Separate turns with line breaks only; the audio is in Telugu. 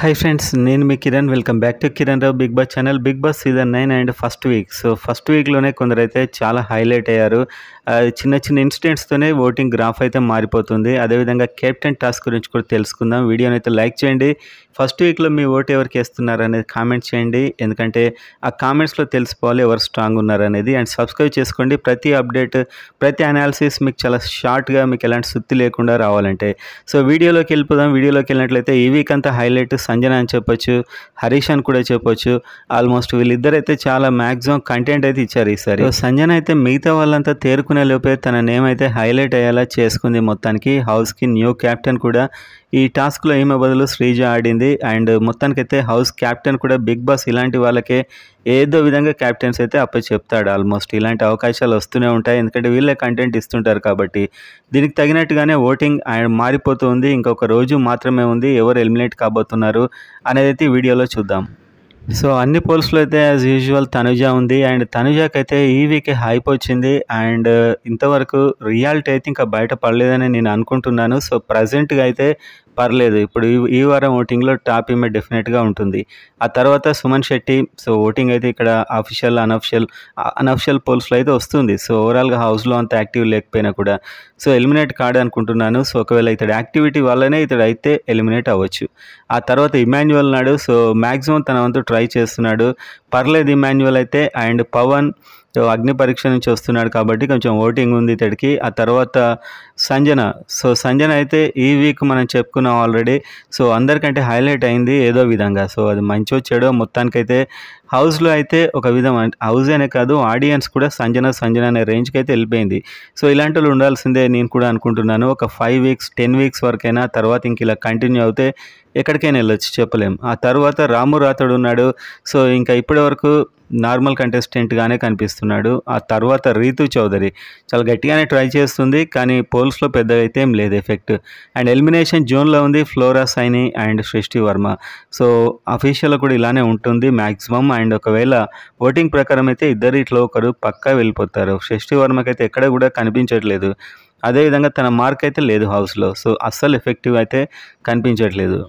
హాయ్ ఫ్రెండ్స్, నేను మీ Kiran. Welcome back to Kiran Rao Bigg Boss channel. Bigg Boss season 9 and first week. So first వీక్లోనే కొందరైతే చాలా హైలైట్ అయ్యారు. చిన్న చిన్న ఇన్సిడెంట్స్తోనే ఓటింగ్ గ్రాఫ్ అయితే మారిపోతుంది. అదేవిధంగా కెప్టెన్ టాస్క్ గురించి కూడా తెలుసుకుందాం. వీడియోని అయితే లైక్ చేయండి. ఫస్ట్ వీక్లో మీ ఓటు ఎవరికి వేస్తున్నారు అనేది కామెంట్ చేయండి, ఎందుకంటే ఆ కామెంట్స్లో తెలిసిపోవాలి ఎవరు స్ట్రాంగ్ ఉన్నారు అనేది. అండ్ సబ్స్క్రైబ్ చేసుకోండి. ప్రతి అప్డేట్, ప్రతి అనాలిసిస్ మీకు చాలా షార్ట్గా, మీకు ఎలాంటి సుత్తి లేకుండా రావాలంటే. సో వీడియోలోకి వెళ్ళిపోదాం. వీడియోలోకి వెళ్ళినట్లయితే ఈ వీక్ అంతా హైలైట్ సంజన అని చెప్పొచ్చు, హరీష్ అని కూడా చెప్పొచ్చు. ఆల్మోస్ట్ వీళ్ళిద్దరైతే చాలా మ్యాక్సిమం కంటెంట్ అయితే ఇచ్చారు ఈసారి. సంజన అయితే మిగతా వాళ్ళంతా తేరుకునే లోపే తన నేమ్ అయితే హైలైట్ అయ్యేలా చేసుకుంది. మొత్తానికి హౌస్కి న్యూ క్యాప్టెన్ కూడా ఈ టాస్క్లో ఈమె బదులు శ్రీజ ఆడింది. అండ్ మొత్తానికైతే హౌస్ క్యాప్టెన్ కూడా బిగ్ బాస్ ఇలాంటి వాళ్ళకే ఏదో విధంగా క్యాప్టెన్స్ అయితే చెప్తాడు. ఆల్మోస్ట్ ఇలాంటి అవకాశాలు వస్తూనే ఉంటాయి, ఎందుకంటే వీళ్ళే కంటెంట్ ఇస్తుంటారు కాబట్టి. దీనికి తగినట్టుగానే ఓటింగ్ మారిపోతూ ఉంది. ఇంకొక రోజు మాత్రమే ఉంది. ఎవరు ఎలిమినేట్ కాబోతున్నారు అనేది అయితే వీడియోలో చూద్దాం. సో అన్ని పోల్స్లో అయితే యాజ్ యూజువల్ తనుజ ఉంది. అండ్ తనుజకైతే ఈ వీకే హైప్ వచ్చింది. అండ్ ఇంతవరకు రియాలిటీ అయితే ఇంకా బయట పడలేదని నేను అనుకుంటున్నాను. సో ప్రజెంట్గా అయితే పర్లేదు. ఇప్పుడు ఈ వారం ఓటింగ్లో టాప్ ఈమె డెఫినెట్గా ఉంటుంది. ఆ తర్వాత సుమన్ శెట్టి. సో ఓటింగ్ అయితే ఇక్కడ అఫీషియల్ అనఫిషియల్ పోల్స్లో అయితే వస్తుంది. సో ఓవరాల్గా హౌస్లో అంత యాక్టివ్ లేకపోయినా కూడా సో ఎలిమినేట్ కాడు అనుకుంటున్నాను. సో ఒకవేళ ఇతడు యాక్టివిటీ వల్లనే ఇతడు అయితే ఎలిమినేట్ అవ్వచ్చు. ఆ తర్వాత ఇమాన్యువల్ నాడు. సో మ్యాక్సిమం తన వంతు ట్రై చేస్తున్నాడు, పర్లేదు ఇమాన్యువల్ అయితే. అండ్ పవన్ అగ్ని పరీక్ష నుంచి వస్తున్నాడు కాబట్టి కొంచెం ఓటింగ్ ఉంది ఇతడికి. ఆ తర్వాత సంజన. సో సంజన అయితే ఈ వీక్ మనం చెప్పుకున్నాం ఆల్రెడీ. సో అందరికంటే హైలైట్ అయింది ఏదో విధంగా. సో అది మంచో చెడో మొత్తానికైతే హౌస్లో అయితే ఒక విధం, హౌస్ అనే కాదు ఆడియన్స్ కూడా సంజన అనే రేంజ్కి అయితే వెళ్ళిపోయింది. సో ఇలాంటి వాళ్ళు ఉండాల్సిందే నేను కూడా అనుకుంటున్నాను. ఒక 5 వీక్స్ 10 వీక్స్ వరకైనా, తర్వాత ఇంక ఇలా కంటిన్యూ అవుతే ఎక్కడికైనా వెళ్ళొచ్చు, చెప్పలేం. ఆ తర్వాత రాము రాథోడ్ ఉన్నాడు. సో ఇంకా ఇప్పటి వరకు నార్మల్ కంటెస్టెంట్గానే కనిపిస్తున్నాడు. ఆ తర్వాత రీతు చౌదరి చాలా గట్టిగానే ట్రై చేస్తుంది, కానీ పోల్స్లో పెద్దగా అయితే ఏం లేదు ఎఫెక్ట్. అండ్ ఎలిమినేషన్ జోన్లో ఉంది ఫ్లోరా సైని అండ్ సృష్టి వర్మ. సో అఫీషియల్ కూడా ఇలానే ఉంటుంది మ్యాక్సిమం. అండ్ ఒకవేళ ఓటింగ్ ప్రకారం అయితే ఇద్దరిట్లో ఒకరు పక్కా వెళ్ళిపోతారు. సృష్టి వర్మకి అయితే ఎక్కడ కూడా కనిపించట్లేదు. అదేవిధంగా తన మార్క్ అయితే లేదు హౌస్లో. సో అస్సలు ఎఫెక్టివ్ అయితే కనిపించట్లేదు.